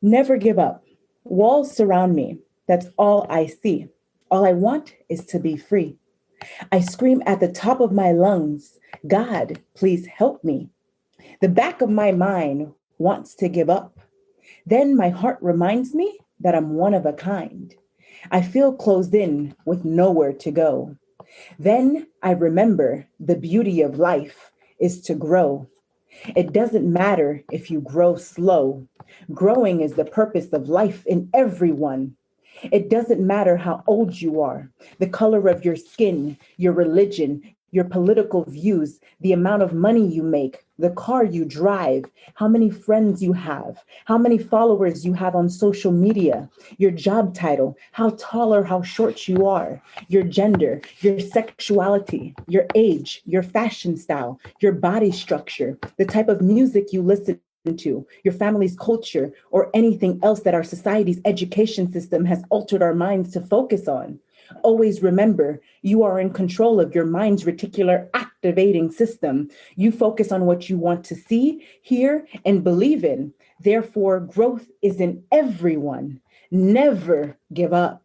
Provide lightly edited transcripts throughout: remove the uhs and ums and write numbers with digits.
Never give up. Walls surround me. That's all I see. All I want is to be free. I scream at the top of my lungs, God, please help me. The back of my mind wants to give up. Then my heart reminds me that I'm one of a kind. I feel closed in with nowhere to go. Then I remember the beauty of life is to grow. It doesn't matter if you grow slow. Growing is the purpose of life in everyone. It doesn't matter how old you are, the color of your skin, your religion, your political views, the amount of money you make, the car you drive, how many friends you have, how many followers you have on social media, your job title, how tall or how short you are, your gender, your sexuality, your age, your fashion style, your body structure, the type of music you listen to, your family's culture, or anything else that our society's education system has altered our minds to focus on. Always remember, you are in control of your mind's reticular activating system. You focus on what you want to see, hear, and believe in. Therefore, growth is in everyone. Never give up.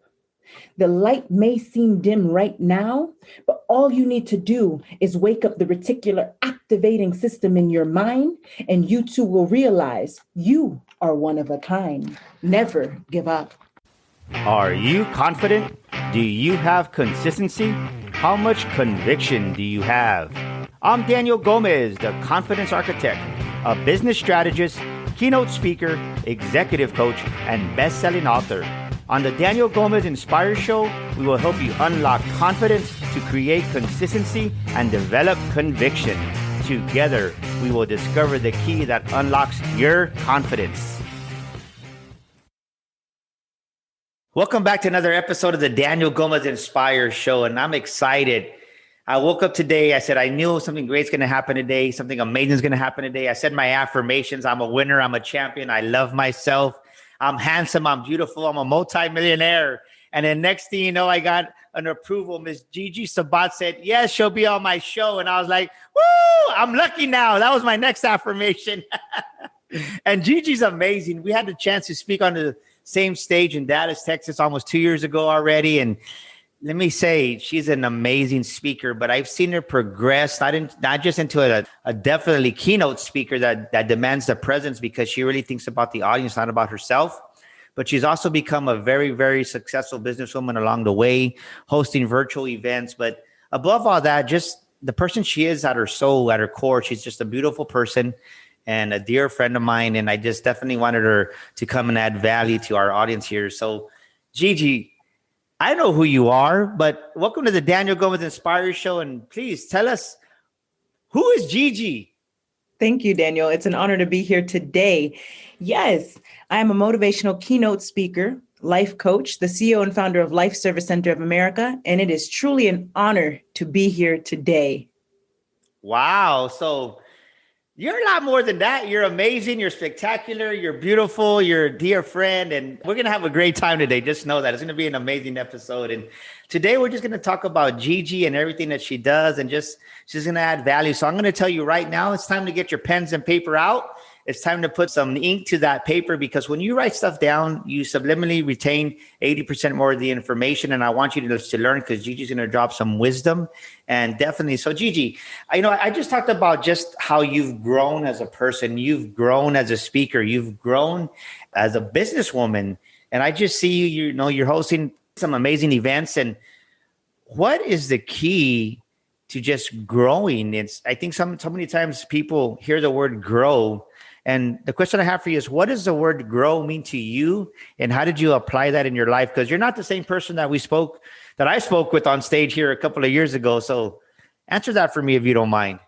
The light may seem dim right now, but all you need to do is wake up the reticular activating system in your mind, and you too will realize you are one of a kind. Never give up. Are you confident? Do you have consistency? How much conviction do you have? I'm Daniel Gomez, the Confidence Architect, a business strategist, keynote speaker, executive coach, and best-selling author. On the Daniel Gomez Inspire Show, we will help you unlock confidence to create consistency and develop conviction. Together, we will discover the key that unlocks your confidence. Welcome back to another episode of the Daniel Gomez Inspire Show, and I'm excited. I woke up today. I said, I knew something great's going to happen today. Something amazing is going to happen today. I said my affirmations. I'm a winner. I'm a champion. I love myself. I'm handsome. I'm beautiful. I'm a multimillionaire. And then next thing you know, I got an approval. Miss Gigi Sabbat said, yes, she'll be on my show. And I was like, woo, I'm lucky now. That was my next affirmation. And Gigi's amazing. We had the chance to speak on the same stage in Dallas, Texas, almost 2 years ago already. And let me say, she's an amazing speaker, but I've seen her progress, not just into a definitely keynote speaker that demands the presence because she really thinks about the audience, not about herself. But she's also become a very, very successful businesswoman along the way, hosting virtual events. But above all that, just the person she is at her soul, at her core, she's just a beautiful person and a dear friend of mine. And I just definitely wanted her to come and add value to our audience here. So, Gigi, I know who you are, but welcome to the Daniel Gomez Inspire Show. And please tell us, who is Gigi? Thank you, Daniel. It's an honor to be here today. Yes, I am a motivational keynote speaker, life coach, the CEO and founder of Life Service Center of America, and it is truly an honor to be here today. Wow. So you're a lot more than that. You're amazing. You're spectacular. You're beautiful. You're a dear friend. And we're going to have a great time today. Just know that it's going to be an amazing episode. And today we're just going to talk about Gigi and everything that she does. And just she's going to add value. So I'm going to tell you right now, it's time to get your pens and paper out. It's time to put some ink to that paper, because when you write stuff down, you subliminally retain 80% more of the information. And I want you to learn, because Gigi's going to drop some wisdom. And definitely. So Gigi, I just talked about just how you've grown as a person. You've grown as a speaker. You've grown as a businesswoman. And I just see you're hosting some amazing events. And what is the key to just growing? I think so many times people hear the word grow. And the question I have for you is, what does the word grow mean to you? And how did you apply that in your life? Because you're not the same person that I spoke with on stage here a couple of years ago. So answer that for me, if you don't mind.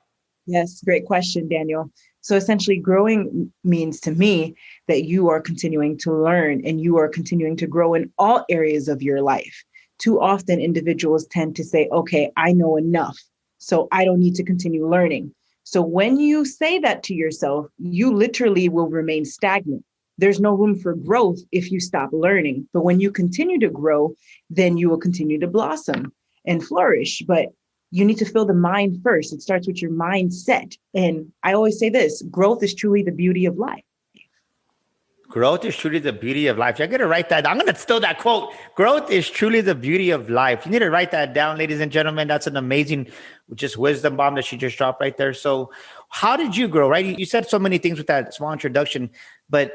Yes, great question, Daniel. So essentially, growing means to me that you are continuing to learn and you are continuing to grow in all areas of your life. Too often, individuals tend to say, okay, I know enough, so I don't need to continue learning. So when you say that to yourself, you literally will remain stagnant. There's no room for growth if you stop learning. But when you continue to grow, then you will continue to blossom and flourish. But you need to fill the mind first. It starts with your mindset. And I always say this, growth is truly the beauty of life. Growth is truly the beauty of life. You're going to write that. I'm going to steal that quote. Growth is truly the beauty of life. You need to write that down, ladies and gentlemen. That's an amazing, just wisdom bomb that she just dropped right there. So how did you grow, right? You said so many things with that small introduction, but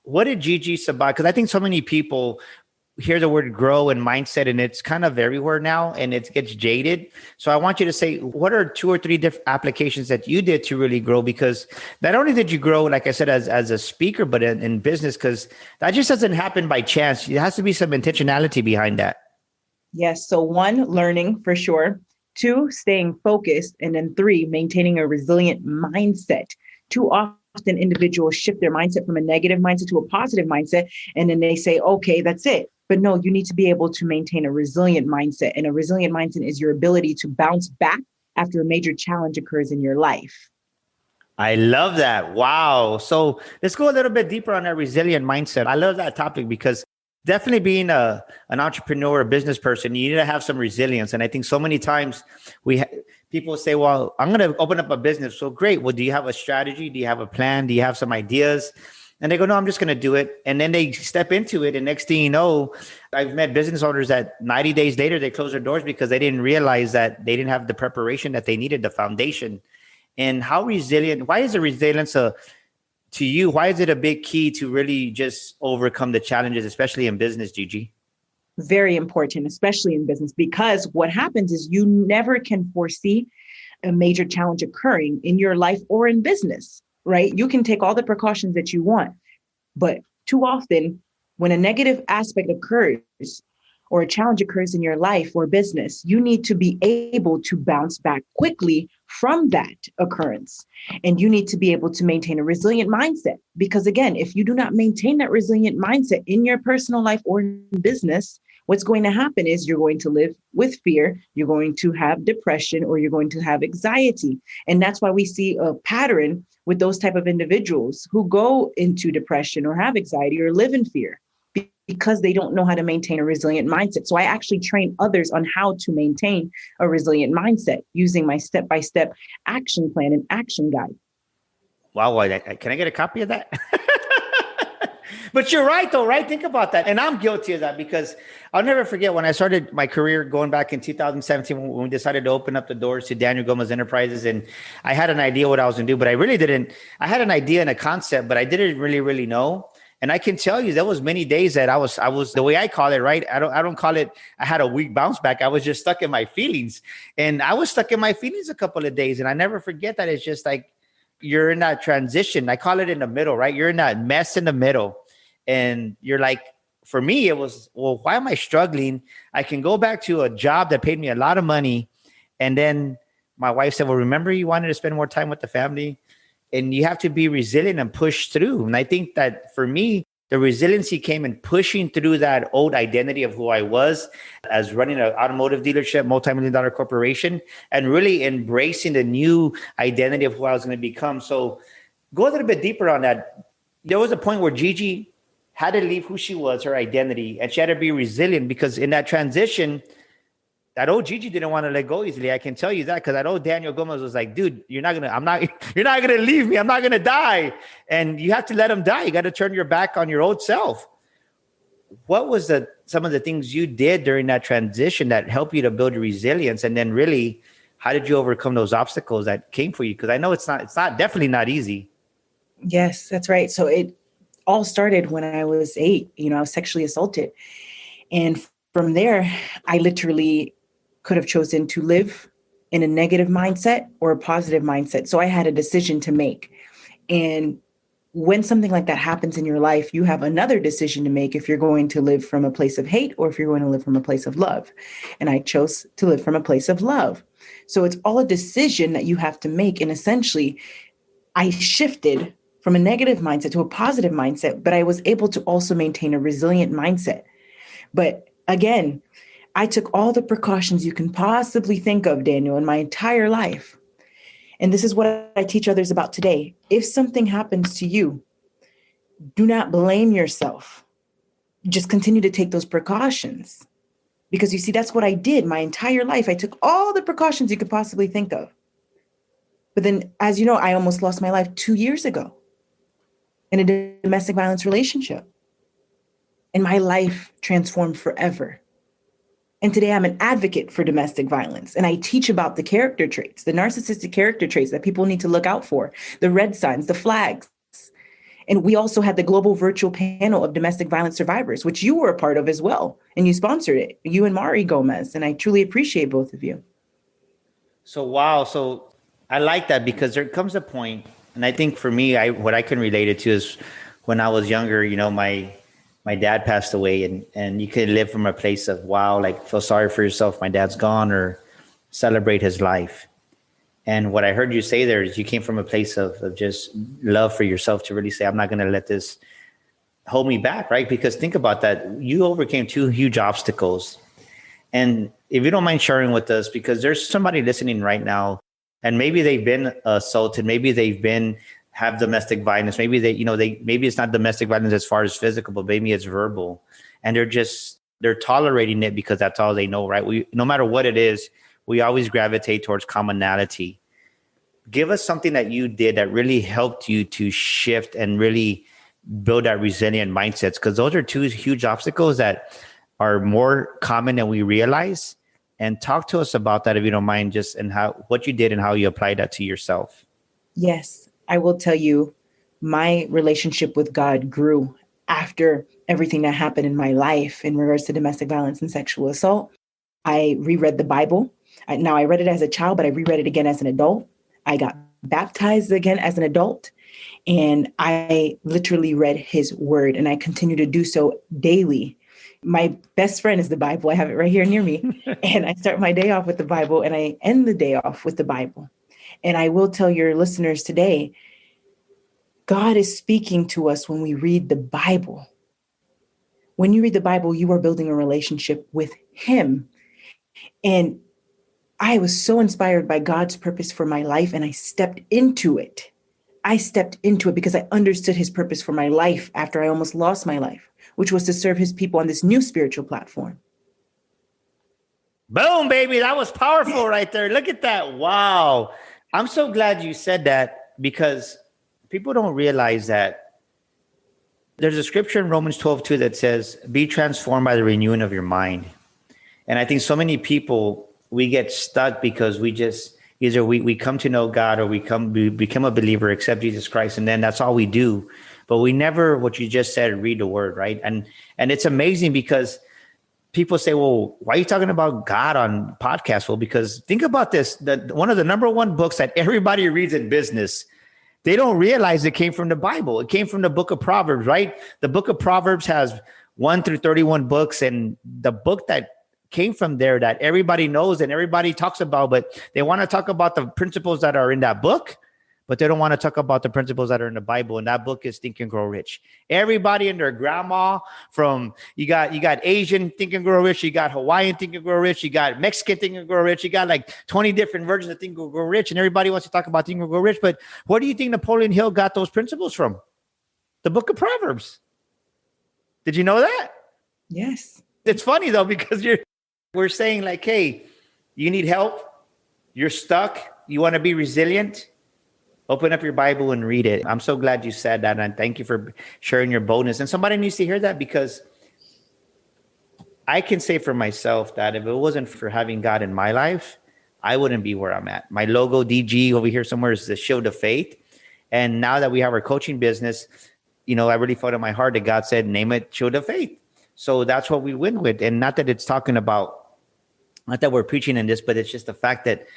what did Gigi Sabbat? Because I think so many people hear the word grow and mindset, and it's kind of everywhere now, and it gets jaded. So I want you to say, what are 2 or 3 different applications that you did to really grow? Because not only did you grow, like I said, as a speaker, but in business, because that just doesn't happen by chance. There has to be some intentionality behind that. Yes. So 1, learning for sure. 2, staying focused. And then 3, maintaining a resilient mindset. Too often individuals shift their mindset from a negative mindset to a positive mindset. And then they say, okay, that's it. But no, you need to be able to maintain a resilient mindset. And a resilient mindset is your ability to bounce back after a major challenge occurs in your life. I love that. Wow. So let's go a little bit deeper on that resilient mindset. I love that topic because definitely being an entrepreneur, a business person, you need to have some resilience. And I think so many times people say, well, I'm going to open up a business. So great. Well, do you have a strategy? Do you have a plan? Do you have some ideas? And they go, no, I'm just going to do it. And then they step into it. And next thing you know, I've met business owners that 90 days later, they close their doors because they didn't realize that they didn't have the preparation that they needed, the foundation. And how resilient, why is the resilience to you? Why is it a big key to really just overcome the challenges, especially in business, Gigi? Very important, especially in business, because what happens is you never can foresee a major challenge occurring in your life or in business. Right? You can take all the precautions that you want, but too often when a negative aspect occurs or a challenge occurs in your life or business, you need to be able to bounce back quickly from that occurrence. And you need to be able to maintain a resilient mindset. Because again, if you do not maintain that resilient mindset in your personal life or in business, what's going to happen is you're going to live with fear, you're going to have depression, or you're going to have anxiety. And that's why we see a pattern with those type of individuals who go into depression or have anxiety or live in fear because they don't know how to maintain a resilient mindset. So I actually train others on how to maintain a resilient mindset using my step-by-step action plan and action guide. Wow. Can I get a copy of that? But you're right, though, right? Think about that. And I'm guilty of that because I'll never forget when I started my career going back in 2017 when we decided to open up the doors to Daniel Gomez Enterprises. And I had an idea what I was going to do, but I really didn't. I had an idea and a concept, but I didn't really know. And I can tell you there was many days that I was the way I call it, right? I don't call it, I had a weak bounce back. I was just stuck in my feelings. And I was stuck in my feelings a couple of days. And I never forget that. It's just like you're in that transition. I call it in the middle, right? You're in that mess in the middle. And you're like, for me, it was, well, why am I struggling? I can go back to a job that paid me a lot of money. And then my wife said, well, remember you wanted to spend more time with the family and you have to be resilient and push through. And I think that for me, the resiliency came in pushing through that old identity of who I was as running an automotive dealership, multi-million-dollar corporation, and really embracing the new identity of who I was going to become. So go a little bit deeper on that. There was a point where Gigi had to leave who she was, her identity, and she had to be resilient because in that transition, that old Gigi didn't want to let go easily. I can tell you that because that old Daniel Gomez was like, dude, you're not gonna leave me. I'm not gonna die. And you have to let him die. You got to turn your back on your old self. What was some of the things you did during that transition that helped you to build resilience? And then really, how did you overcome those obstacles that came for you? Because I know it's definitely not easy. Yes, that's right. So it all started when I was 8. I was sexually assaulted. And from there, I literally could have chosen to live in a negative mindset or a positive mindset. So I had a decision to make. And when something like that happens in your life, you have another decision to make if you're going to live from a place of hate or if you're going to live from a place of love. And I chose to live from a place of love. So it's all a decision that you have to make. And essentially, I shifted from a negative mindset to a positive mindset, but I was able to also maintain a resilient mindset. But again, I took all the precautions you can possibly think of, Daniel, in my entire life. And this is what I teach others about today. If something happens to you, do not blame yourself. Just continue to take those precautions. Because you see, that's what I did my entire life. I took all the precautions you could possibly think of. But then, as you know, I almost lost my life 2 years ago. in a domestic violence relationship. And my life transformed forever. And today I'm an advocate for domestic violence. And I teach about the character traits, the narcissistic character traits that people need to look out for, the red signs, the flags. And we also had the global virtual panel of domestic violence survivors, which you were a part of as well. And you sponsored it, you and Mari Gomez. And I truly appreciate both of you. So, wow. So I like that because there comes a point, and I think for me, what I can relate it to is when I was younger, my dad passed away, and you could live from a place of, wow, like feel sorry for yourself, my dad's gone, or celebrate his life. And what I heard you say there is you came from a place of just love for yourself to really say, I'm not going to let this hold me back, right? Because think about that. You overcame two huge obstacles. And if you don't mind sharing with us, because there's somebody listening right now, and maybe they've been assaulted, maybe have domestic violence, maybe maybe it's not domestic violence as far as physical, but maybe it's verbal, and they're tolerating it because that's all they know, right? No matter what it is, we always gravitate towards commonality. Give us something that you did that really helped you to shift and really build that resilient mindsets, because those are two huge obstacles that are more common than we realize. And talk to us about that, if you don't mind, just and what you did and how you applied that to yourself. Yes, I will tell you, my relationship with God grew after everything that happened in my life in regards to domestic violence and sexual assault. I reread the Bible. Now, I read it as a child, but I reread it again as an adult. I got baptized again as an adult, and I literally read his word, and I continue to do so daily. My best friend is the Bible. I have it right here near me. And I start my day off with the Bible, and I end the day off with the Bible. And I will tell your listeners today, God is speaking to us when we read the Bible. When you read the Bible, you are building a relationship with him. And I was so inspired by God's purpose for my life, and I stepped into it. I stepped into it because I understood his purpose for my life after I almost lost my life, which was to serve his people on this new spiritual platform. Boom, baby. That was powerful right there. Look at that. Wow. I'm so glad you said that, because people don't realize that there's a scripture in Romans 12:2 that says, be transformed by the renewing of your mind. And I think so many people, we get stuck because we just either we come to know God, or we become a believer, accept Jesus Christ, and then that's all we do. But we never, what you just said, read the word, right? And it's amazing because people say, well, why are you talking about God on podcast? Well, because think about this, one of the number one books that everybody reads in business, they don't realize it came from the Bible. It came from the book of Proverbs, right? The book of Proverbs has 1 through 31 books, and the book that came from there that everybody knows and everybody talks about, but they want to talk about the principles that are in that book, but they don't want to talk about the principles that are in the Bible. And that book is Think and Grow Rich. Everybody and their grandma, from you got Asian Think and Grow Rich, you got Hawaiian Think and Grow Rich, you got Mexican Think and Grow Rich, you got like 20 different versions of Think and Grow Rich, and everybody wants to talk about Think and Grow Rich. But where do you think Napoleon Hill got those principles from? The book of Proverbs. Did you know that? Yes. It's funny though, because we're saying like, hey, you need help, you're stuck, you want to be resilient, open up your Bible and read it. I'm so glad you said that, and thank you for sharing your boldness. And somebody needs to hear that, because I can say for myself that if it wasn't for having God in my life, I wouldn't be where I'm at. My logo, DG, over here somewhere, is the Shield of Faith. And now that we have our coaching business, I really felt in my heart that God said, name it Shield of Faith. So that's what we went with. And not that it's talking about, not that we're preaching in this, but it's just the fact that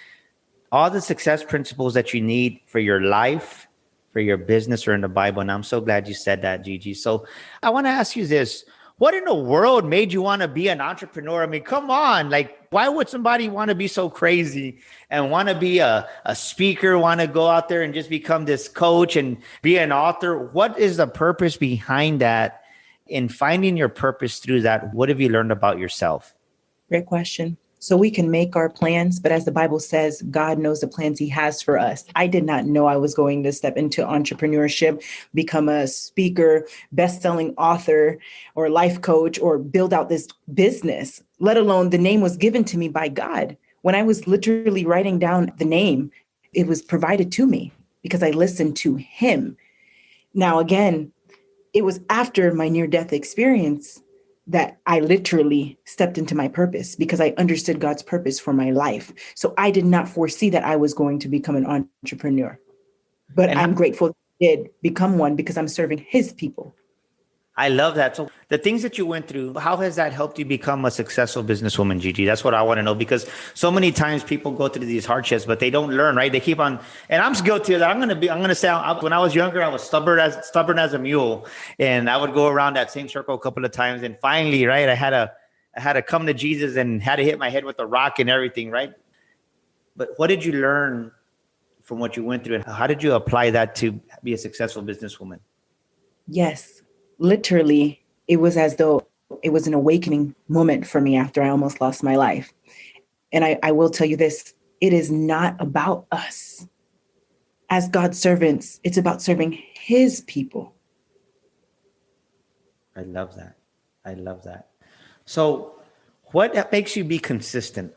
all the success principles that you need for your life, for your business, are in the Bible. And I'm so glad you said that, Gigi. So I want to ask you this. What in the world made you want to be an entrepreneur? I mean, come on. Like, why would somebody want to be so crazy and want to be a speaker, want to go out there and just become this coach and be an author? What is the purpose behind that? In finding your purpose through that, what have you learned about yourself? Great question. So we can make our plans, but as the Bible says, God knows the plans he has for us. I did not know I was going to step into entrepreneurship, become a speaker, best-selling author, or life coach, or build out this business, let alone the name was given to me by God. When I was literally writing down the name, it was provided to me because I listened to him. Now, again, it was after my near-death experience that I literally stepped into my purpose because I understood God's purpose for my life. So I did not foresee that I was going to become an entrepreneur, but And I'm grateful that I did become one because I'm serving his people. I love that. So the things that you went through, how has that helped you become a successful businesswoman, Gigi? That's what I want to know, because so many times people go through these hardships, but they don't learn, right? They keep on, and I'm guilty of that. I'm going to say, when I was younger, I was stubborn as a mule, and I would go around that same circle a couple of times. And finally, right, I had to come to Jesus and had to hit my head with a rock and everything, right? But what did you learn from what you went through, and how did you apply that to be a successful businesswoman? Yes, literally, it was as though it was an awakening moment for me after I almost lost my life. And I will tell you this, it is not about us. As God's servants, it's about serving his people. I love that. I love that. So what makes you be consistent?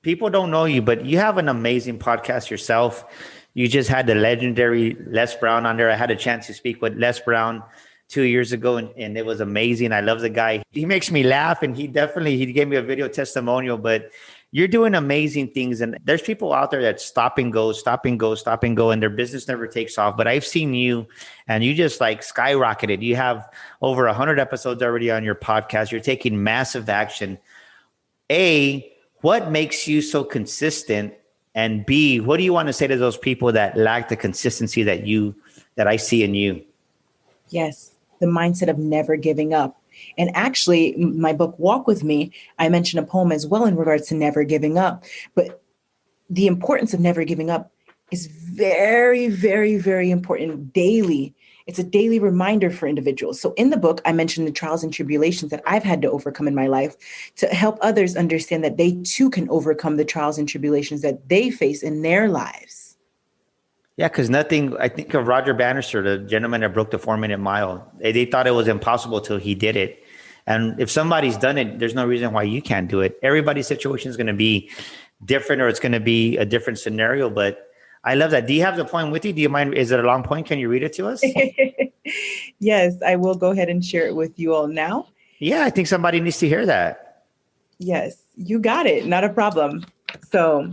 People don't know you, but you have an amazing podcast yourself. You just had the legendary Les Brown on there. I had a chance to speak with Les Brown 2 years ago, and it was amazing. I love the guy. He makes me laugh, and he gave me a video testimonial, but you're doing amazing things. And there's people out there that stop and go, and their business never takes off. But I've seen you, and you just like skyrocketed. You have over 100 episodes already on your podcast. You're taking massive action. A, what makes you so consistent? And B, what do you want to say to those people that lack the consistency that I see in you? Yes, the mindset of never giving up. And actually, my book, Walk With Me, I mentioned a poem as well in regards to never giving up. But the importance of never giving up is very, very, very important daily. It's a daily reminder for individuals. So in the book, I mentioned the trials and tribulations that I've had to overcome in my life to help others understand that they too can overcome the trials and tribulations that they face in their lives. Yeah, because I think of Roger Bannister, the gentleman that broke the 4-minute mile. They thought it was impossible till he did it. And if somebody's done it, there's no reason why you can't do it. Everybody's situation is going to be different, or it's going to be a different scenario. But I love that. Do you have the poem with you? Do you mind? Is it a long poem? Can you read it to us? Yes, I will go ahead and share it with you all now. Yeah, I think somebody needs to hear that. Yes, you got it. Not a problem. So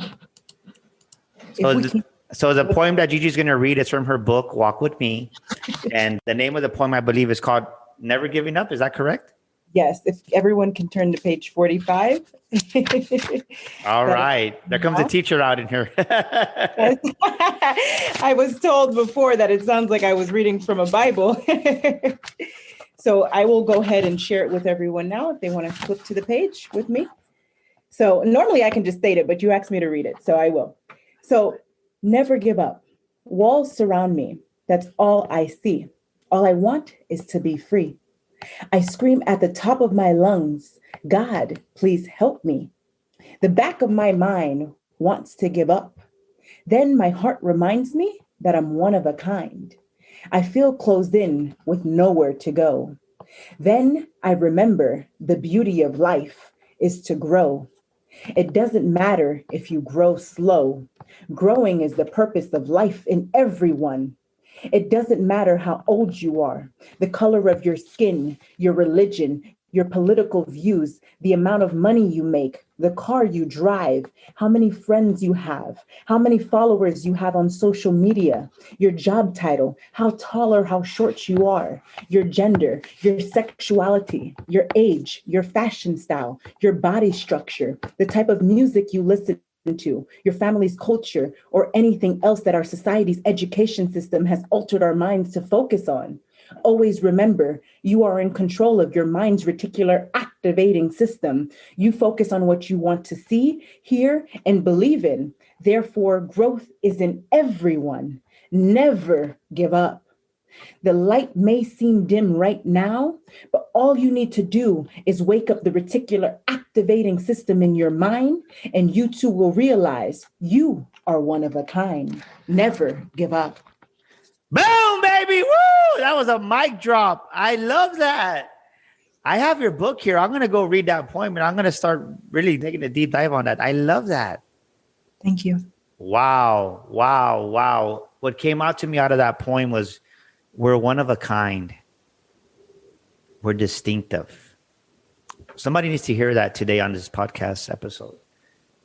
the poem that Gigi's going to read is from her book, Walk With Me. And the name of the poem, I believe, is called Never Giving Up. Is that correct? Yes, if everyone can turn to page 45. All right. There comes a teacher out in here. I was told before that it sounds like I was reading from a Bible. So I will go ahead and share it with everyone now if they want to flip to the page with me. So normally I can just state it, but you asked me to read it, so I will. So never give up. Walls surround me. That's all I see. All I want is to be free. I scream at the top of my lungs, God, please help me. The back of my mind wants to give up. Then my heart reminds me that I'm one of a kind. I feel closed in with nowhere to go. Then I remember the beauty of life is to grow. It doesn't matter if you grow slow. Growing is the purpose of life in everyone. It doesn't matter how old you are, the color of your skin, your religion, your political views, the amount of money you make, the car you drive, how many friends you have, how many followers you have on social media, your job title, how tall or how short you are, your gender, your sexuality, your age, your fashion style, your body structure, the type of music you listen to, your family's culture, or anything else that our society's education system has altered our minds to focus on. Always remember, you are in control of your mind's reticular activating system. You focus on what you want to see, hear, and believe in. Therefore, growth is in everyone. Never give up. The light may seem dim right now, but all you need to do is wake up the reticular activating system in your mind, and you too will realize you are one of a kind. Never give up. Boom, baby. Woo! That was a mic drop. I love that. I have your book here. I'm going to go read that poem, and I'm going to start really taking a deep dive on that. I love that. Thank you. Wow. What came out to me out of that poem was We're one of a kind. We're distinctive. Somebody needs to hear that today on this podcast episode.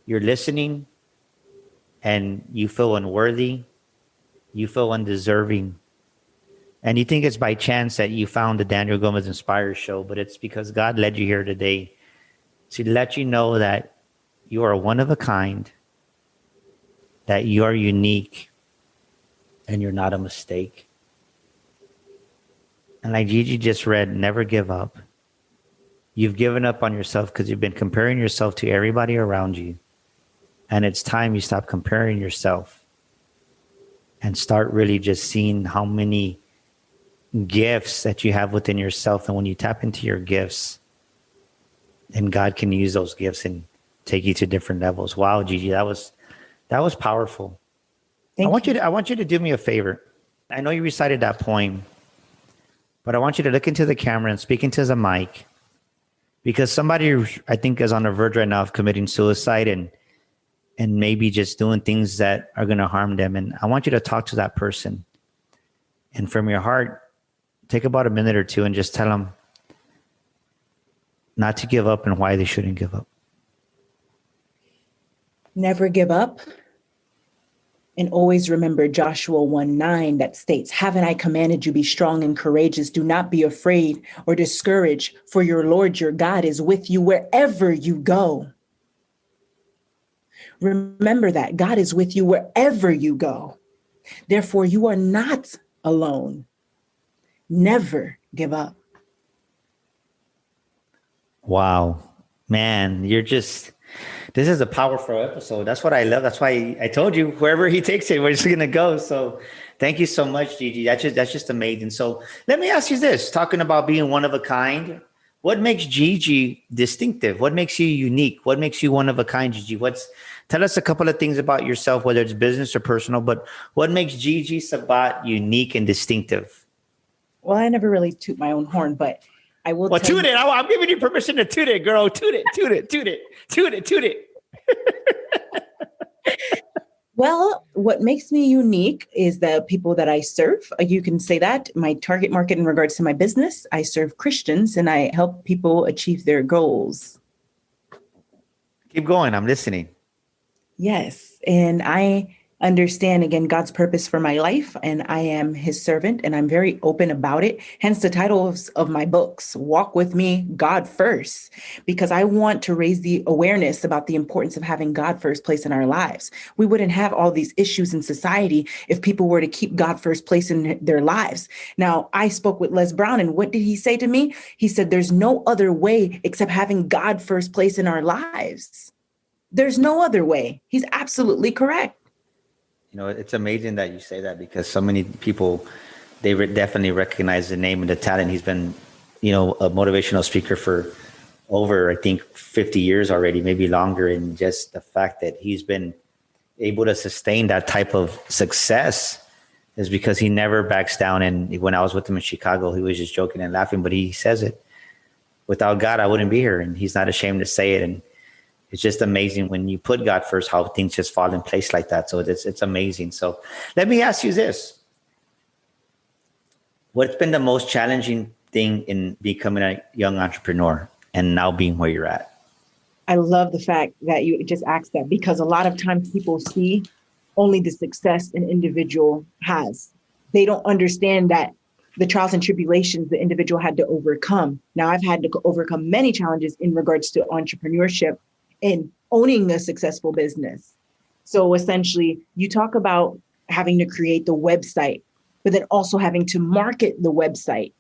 You're listening and you feel unworthy. You feel undeserving. And you think it's by chance that you found the Daniel Gomez Inspire show, but it's because God led you here today to let you know that you are one of a kind, that you are unique, and you're not a mistake. And like Gigi just read, never give up. You've given up on yourself because you've been comparing yourself to everybody around you. And it's time you stop comparing yourself and start really just seeing how many gifts that you have within yourself. And when you tap into your gifts, then God can use those gifts and take you to different levels. Wow, Gigi, that was powerful. I want you to do me a favor. I know you recited that poem, but I want you to look into the camera and speak into the mic, because somebody, I think, is on the verge right now of committing suicide and maybe just doing things that are going to harm them. And I want you to talk to that person. And from your heart, take about a minute or two and just tell them not to give up and why they shouldn't give up. Never give up. And always remember Joshua 1:9 that states, haven't I commanded you be strong and courageous? Do not be afraid or discouraged, for your Lord, your God is with you wherever you go. Remember that God is with you wherever you go. Therefore, you are not alone. Never give up. Wow, man, this is a powerful episode. That's what I love. That's why I told you wherever he takes it, we're just going to go. So thank you so much, Gigi. That's just amazing. So let me ask you this, talking about being one of a kind, what makes Gigi distinctive? What makes you unique? What makes you one of a kind, Gigi? Tell us a couple of things about yourself, whether it's business or personal, but what makes Gigi Sabbat unique and distinctive? Well, I never really toot my own horn, but I will. Well, toot it. I'm giving you permission to toot it, girl. Toot it, toot it, toot it, toot it, toot it. Well, what makes me unique is the people that I serve. You can say that my target market in regards to my business, I serve Christians and I help people achieve their goals. Keep going. I'm listening. Yes. And I understand, again, God's purpose for my life, and I am his servant, and I'm very open about it. Hence the titles of my books, Walk With Me, God First, because I want to raise the awareness about the importance of having God first place in our lives. We wouldn't have all these issues in society if people were to keep God first place in their lives. Now, I spoke with Les Brown, and what did he say to me? He said, there's no other way except having God first place in our lives. There's no other way. He's absolutely correct. You know, it's amazing that you say that, because so many people, they definitely recognize the name and the talent. He's been, a motivational speaker for over, I think, 50 years already, maybe longer. And just the fact that he's been able to sustain that type of success is because he never backs down. And when I was with him in Chicago, he was just joking and laughing, but he says it. Without God, I wouldn't be here. And he's not ashamed to say it. And it's just amazing when you put God first, how things just fall in place like that. So it's amazing. So let me ask you this. What's been the most challenging thing in becoming a young entrepreneur and now being where you're at? I love the fact that you just asked that, because a lot of times people see only the success an individual has. They don't understand that the trials and tribulations the individual had to overcome. Now, I've had to overcome many challenges in regards to entrepreneurship and owning a successful business. So essentially, you talk about having to create the website, but then also having to market the website,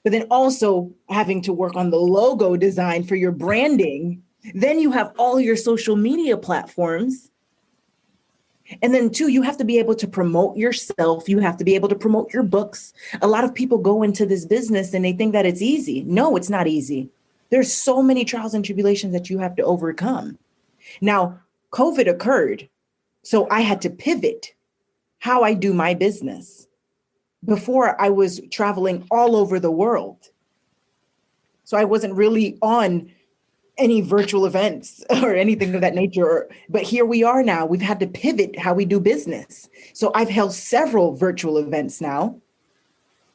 but then also having to work on the logo design for your branding. Then you have all your social media platforms. And then two, you have to be able to promote yourself. You have to be able to promote your books. A lot of people go into this business and they think that it's easy. No, it's not easy. There's so many trials and tribulations that you have to overcome. Now, COVID occurred, so I had to pivot how I do my business. Before, I was traveling all over the world. So I wasn't really on any virtual events or anything of that nature. But here we are now. We've had to pivot how we do business. So I've held several virtual events now.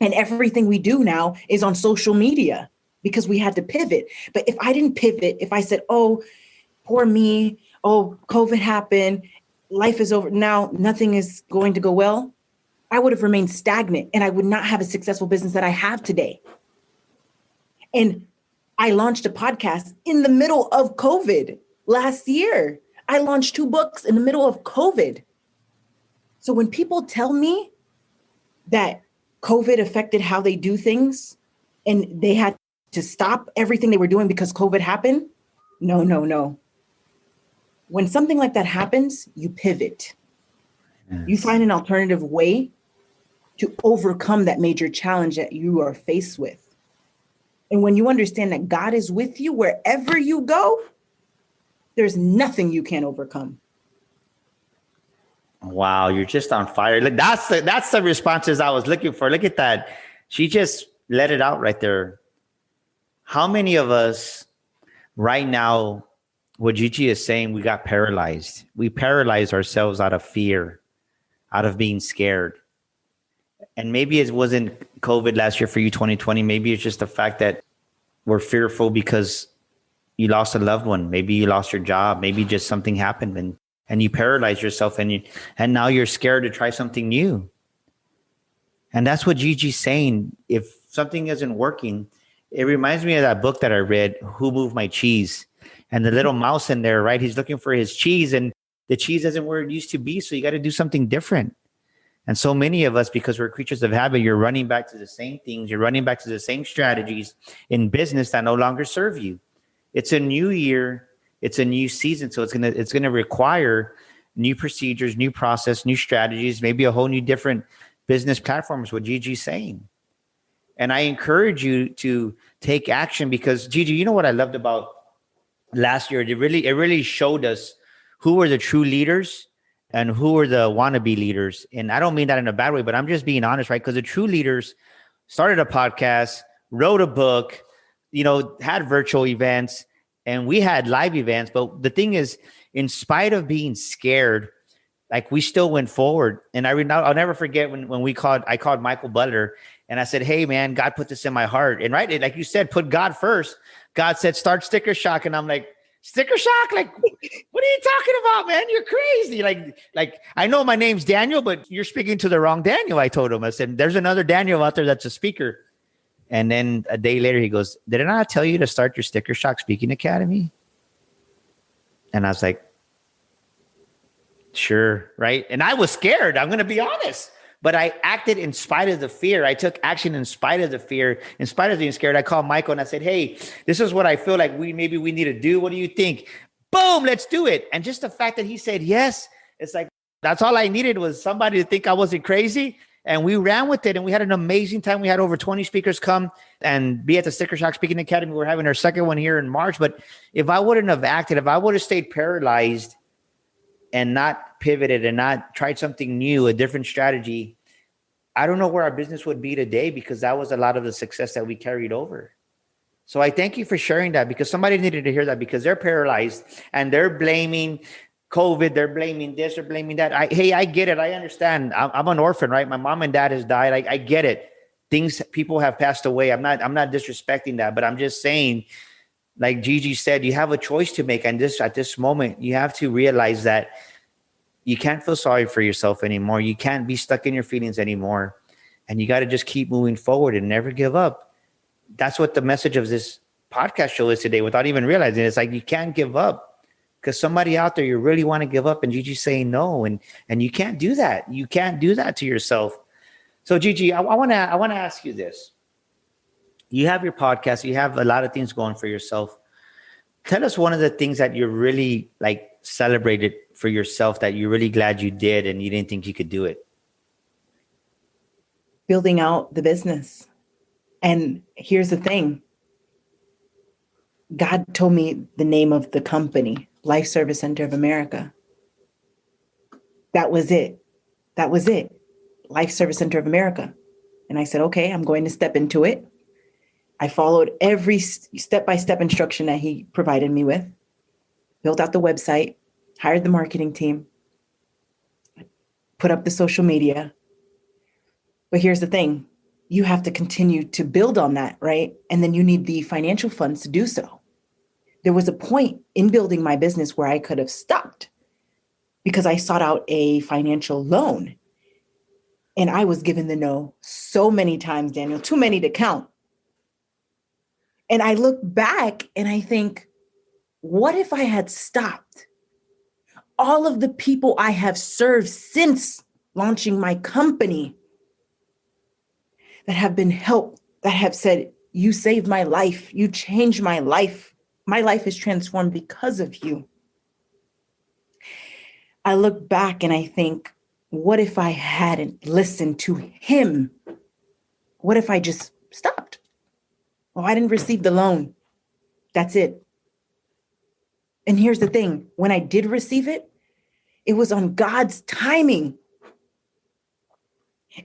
And everything we do now is on social media because we had to pivot. But if I didn't pivot, if I said, oh, poor me, oh, COVID happened, life is over, now nothing is going to go well, I would have remained stagnant and I would not have a successful business that I have today. And I launched a podcast in the middle of COVID last year. I launched 2 books in the middle of COVID. So when people tell me that COVID affected how they do things and they had to stop everything they were doing because COVID happened, no. When something like that happens, you pivot. Yes. You find an alternative way to overcome that major challenge that you are faced with. And when you understand that God is with you wherever you go, there's nothing you can't overcome. Wow, you're just on fire. Look, that's the responses I was looking for. Look at that. She just let it out right there. How many of us right now, what Gigi is saying, we got paralyzed. We paralyzed ourselves out of fear, out of being scared. And maybe it wasn't COVID last year for you, 2020. Maybe it's just the fact that we're fearful because you lost a loved one. Maybe you lost your job. Maybe just something happened and you paralyzed yourself and now you're scared to try something new. And that's what Gigi's saying. If something isn't working, it reminds me of that book that I read, Who Moved My Cheese? And the little mouse in there, right? He's looking for his cheese and the cheese isn't where it used to be. So you got to do something different. And so many of us, because we're creatures of habit, you're running back to the same things. You're running back to the same strategies in business that no longer serve you. It's a new year. It's a new season. So it's going to require new procedures, new process, new strategies, maybe a whole new different business platforms, what Gigi's saying. And I encourage you to take action because, Gigi, you know what I loved about last year? It really showed us who were the true leaders and who are the wannabe leaders. And I don't mean that in a bad way, but I'm just being honest, right? Because the true leaders started a podcast, wrote a book, had virtual events, and we had live events. But the thing is, in spite of being scared, like we still went forward. And I'll never forget when I called Michael Butler and I said, hey man, God put this in my heart. And right, like you said, put God first. God said, start Sticker Shock. And I'm like, Sticker Shock? Like, what are you talking about, man? You're crazy. Like I know my name's Daniel, but you're speaking to the wrong Daniel. I told him, I said, there's another Daniel out there that's a speaker. And then a day later he goes, did I not tell you to start your Sticker Shock Speaking Academy? And I was like, sure. Right. And I was scared. I'm going to be honest, but I acted in spite of the fear. I took action in spite of the fear, in spite of being scared. I called Michael and I said, hey, this is what I feel like we need to do. What do you think? Boom, let's do it. And just the fact that he said yes, it's like, that's all I needed was somebody to think I wasn't crazy. And we ran with it and we had an amazing time. We had over 20 speakers come and be at the Sticker Shock Speaking Academy. We're having our second one here in March. But if I wouldn't have acted, if I would have stayed paralyzed and not pivoted and not tried something new, a different strategy, I don't know where our business would be today because that was a lot of the success that we carried over. So I thank you for sharing that because somebody needed to hear that because they're paralyzed and they're blaming COVID, they're blaming this, they're blaming that. I get it. I understand. I'm an orphan, right? My mom and dad has died. I get it. People have passed away. I'm not disrespecting that, but I'm just saying, like Gigi said, you have a choice to make. And at this moment, you have to realize that you can't feel sorry for yourself anymore. You can't be stuck in your feelings anymore. And you got to just keep moving forward and never give up. That's what the message of this podcast show is today without even realizing it. It's like you can't give up. Because somebody out there, you really want to give up and Gigi's saying no. And you can't do that. You can't do that to yourself. So Gigi, I want to ask you this. You have your podcast. You have a lot of things going for yourself. Tell us one of the things that you're really like celebrated for yourself that you're really glad you did and you didn't think you could do it. Building out the business. And here's the thing. God told me the name of the company, Life Service Center of America. That was it. Life Service Center of America. And I said, okay, I'm going to step into it. I followed every step-by-step instruction that he provided me with, built out the website, hired the marketing team, put up the social media. But here's the thing. you have to continue to build on that, right? And then you need the financial funds to do so. There was a point in building my business where I could have stopped because I sought out a financial loan. And I was given the no so many times, Daniel, too many to count. And I look back and I think, what if I had stopped? All of the people I have served since launching my company that have been helped, that have said, you saved my life, you changed my life. My life is transformed because of you. I look back and I think, what if I hadn't listened to him? What if I just stopped? Oh, I didn't receive the loan. That's it. And here's the thing. When I did receive it, it was on God's timing.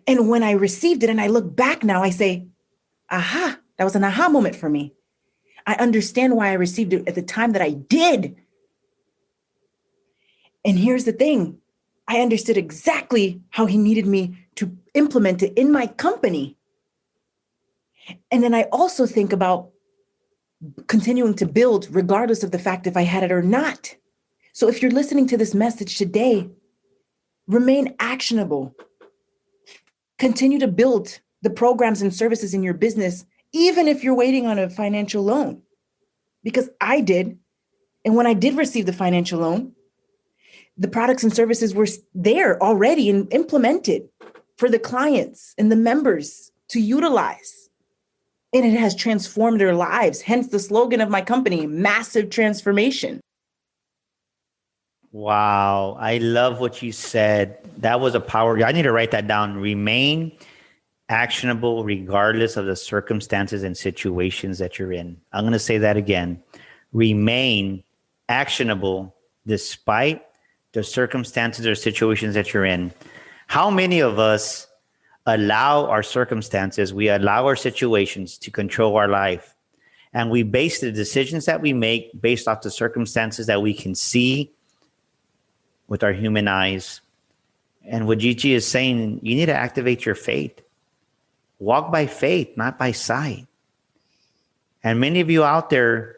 And when I received it and I look back now, I say, aha, that was an aha moment for me. I understand why I received it at the time that I did. And here's the thing. I understood exactly how he needed me to implement it in my company. And then I also think about continuing to build regardless of the fact if I had it or not. So if you're listening to this message today, remain actionable. Continue to build the programs and services in your business, even if you're waiting on a financial loan. Because I did. And when I did receive the financial loan, the products and services were there already and implemented for the clients and the members to utilize. And it has transformed their lives. Hence the slogan of my company, massive transformation. Wow. I love what you said. That was a power. I need to write that down. Remain actionable regardless of the circumstances and situations that you're in. I'm going to say that again. Remain actionable despite the circumstances or situations that you're in. How many of us allow our circumstances, we allow our situations to control our life, and we base the decisions that we make based off the circumstances that we can see with our human eyes? And what Gigi is saying, you need to activate your faith. Walk by faith, not by sight. And many of you out there,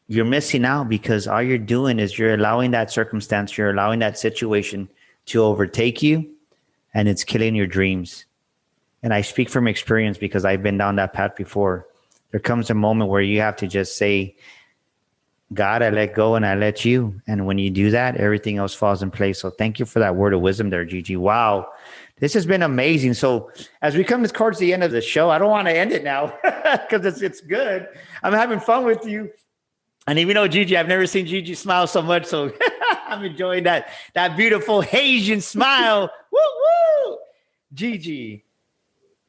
you're missing out because all you're doing is you're allowing that circumstance, you're allowing that situation to overtake you, and it's killing your dreams. And I speak from experience because I've been down that path before. There comes a moment where you have to just say, God, I let go and I let you. And when you do that, everything else falls in place. So thank you for that word of wisdom there, Gigi. Wow. This has been amazing. So as we come towards the end of the show, I don't want to end it now because it's good. I'm having fun with you. And even though Gigi, I've never seen Gigi smile so much. So I'm enjoying that beautiful Haitian smile. Woo, woo. Gigi,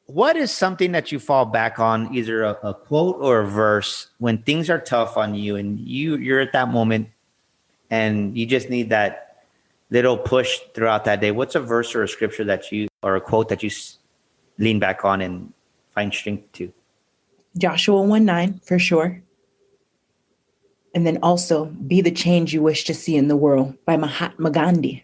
what is something that you fall back on, either a quote or a verse, when things are tough on you and you're at that moment and you just need that little push throughout that day? What's a verse or a scripture or a quote that you lean back on and find strength to? Joshua 1:9 for sure. And then also, Be the Change You Wish to See in the World by Mahatma Gandhi.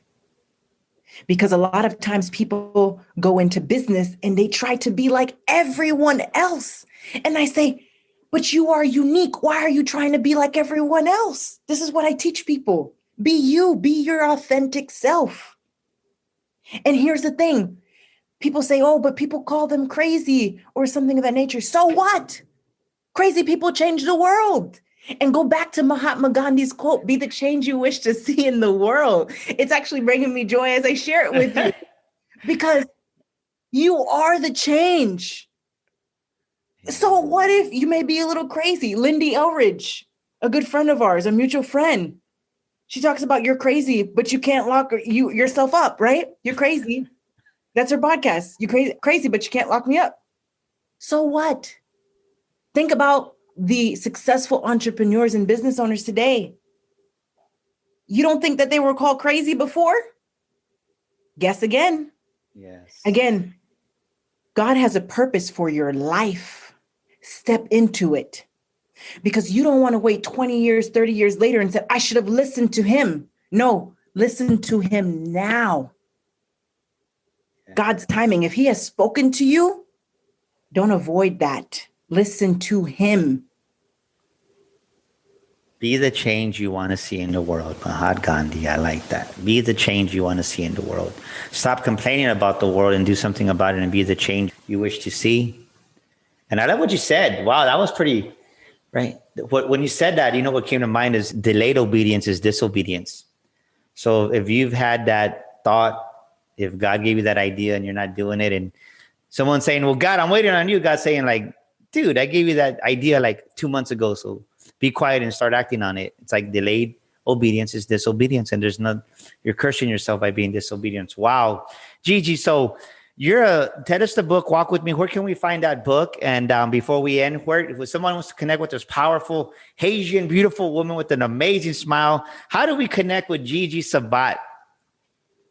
Because a lot of times people go into business and they try to be like everyone else. And I say, but you are unique. Why are you trying to be like everyone else? This is what I teach people. Be you, be your authentic self. And here's the thing. People say, oh, but people call them crazy or something of that nature. So what? Crazy people change the world. And go back to Mahatma Gandhi's quote, be the change you wish to see in the world. It's actually bringing me joy as I share it with you because you are the change. So what if you may be a little crazy? Lindy Elridge, a good friend of ours, a mutual friend. She talks about you're crazy, but you can't lock yourself up, right? You're crazy. That's her podcast. You're crazy, but you can't lock me up. So what? Think about the successful entrepreneurs and business owners today. You don't think that they were called crazy before? Guess again. Yes. Again, God has a purpose for your life. Step into it. Because you don't want to wait 20 years, 30 years later and say, I should have listened to him. No, listen to him now. God's timing. If he has spoken to you, Don't avoid that. Listen to him. Be the change you want to see in the world. Mahatma Gandhi, I like that. Be the change you want to see in the world. Stop complaining about the world and do something about it and be the change you wish to see. And I love what you said. Wow, that was pretty, right? When you said that, you know what came to mind is delayed obedience is disobedience. So if you've had that thought, if God gave you that idea and you're not doing it, and someone's saying, well, God, I'm waiting on you. God's saying like, dude, I gave you that idea like 2 months ago. So be quiet and start acting on it. It's like delayed obedience is disobedience. And you're cursing yourself by being disobedient. Wow. Gigi, so tell us the book, Walk With Me. Where can we find that book? And before we end, if someone wants to connect with this powerful, Haitian, beautiful woman with an amazing smile, how do we connect with Gigi Sabbat?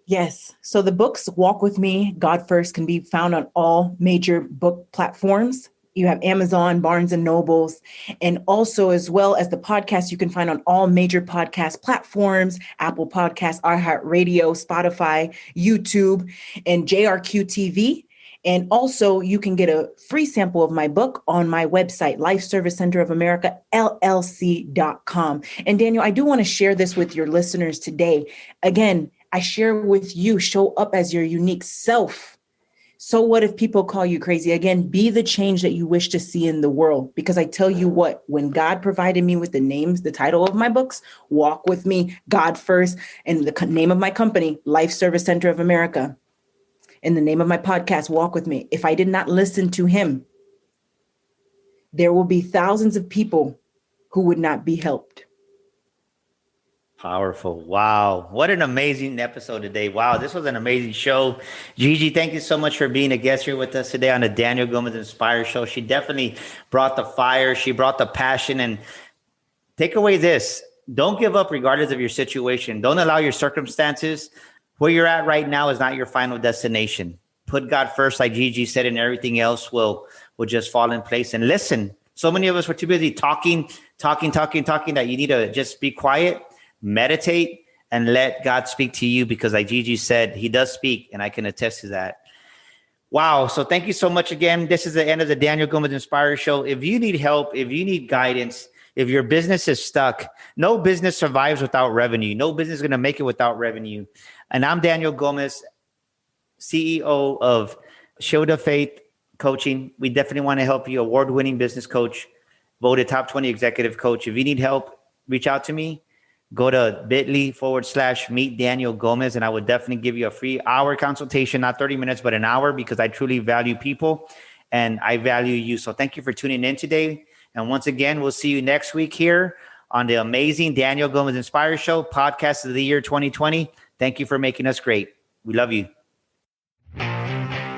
Yes. So the books, Walk With Me, God First, can be found on all major book platforms. You have Amazon, Barnes and Nobles, and also as well as the podcast you can find on all major podcast platforms, Apple Podcasts, iHeartRadio, Spotify, YouTube, and JRQ TV. And also you can get a free sample of my book on my website, Life Service Center of America, LLC.com. And Daniel, I do want to share this with your listeners today. Again, I share with you, show up as your unique self. So what if people call you crazy? Again, be the change that you wish to see in the world. Because I tell you what, when God provided me with the title of my books, Walk With Me, God First, and the name of my company, Life Service Center of America, and the name of my podcast, Walk With Me, if I did not listen to him, there will be thousands of people who would not be helped. Powerful. Wow. What an amazing episode today. Wow. This was an amazing show. Gigi, thank you so much for being a guest here with us today on the Daniel Gomez Inspire Show. She definitely brought the fire. She brought the passion. And take away this. Don't give up regardless of your situation. Don't allow your circumstances. Where you're at right now is not your final destination. Put God first, like Gigi said, and everything else will just fall in place. And listen, so many of us were too busy talking that you need to just be quiet, meditate, and let God speak to you, because like Gigi said, he does speak, and I can attest to that. Wow. So thank you so much again. This is the end of the Daniel Gomez Inspire Show. If you need help, if you need guidance, if your business is stuck, no business survives without revenue. No business is going to make it without revenue. And I'm Daniel Gomez, CEO of Shield of Faith Coaching. We definitely want to help you. Award-winning business coach, voted top 20 executive coach. If you need help, reach out to me. Go to bit.ly/meet Daniel Gomez, and I would definitely give you a free hour consultation, not 30 minutes, but an hour, because I truly value people and I value you. So thank you for tuning in today. And once again, we'll see you next week here on the amazing Daniel Gomez Inspire Show, podcast of the year 2020. Thank you for making us great. We love you.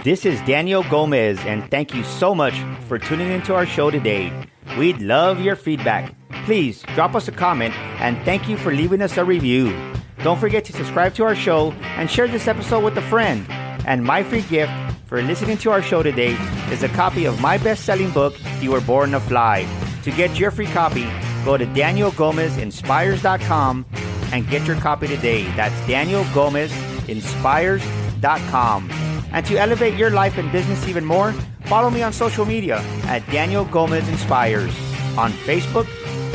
This is Daniel Gomez, and thank you so much for tuning into our show today. We'd love your feedback. Please drop us a comment, and thank you for leaving us a review. Don't forget to subscribe to our show and share this episode with a friend. And my free gift for listening to our show today is a copy of my best-selling book, You Were Born to Fly. To get your free copy, go to DanielGomezInspires.com and get your copy today. That's DanielGomezInspires.com. And to elevate your life and business even more, follow me on social media at Daniel Gomez Inspires on Facebook,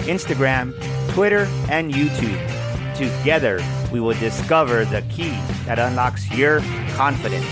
Instagram, Twitter, and YouTube. Together, we will discover the key that unlocks your confidence.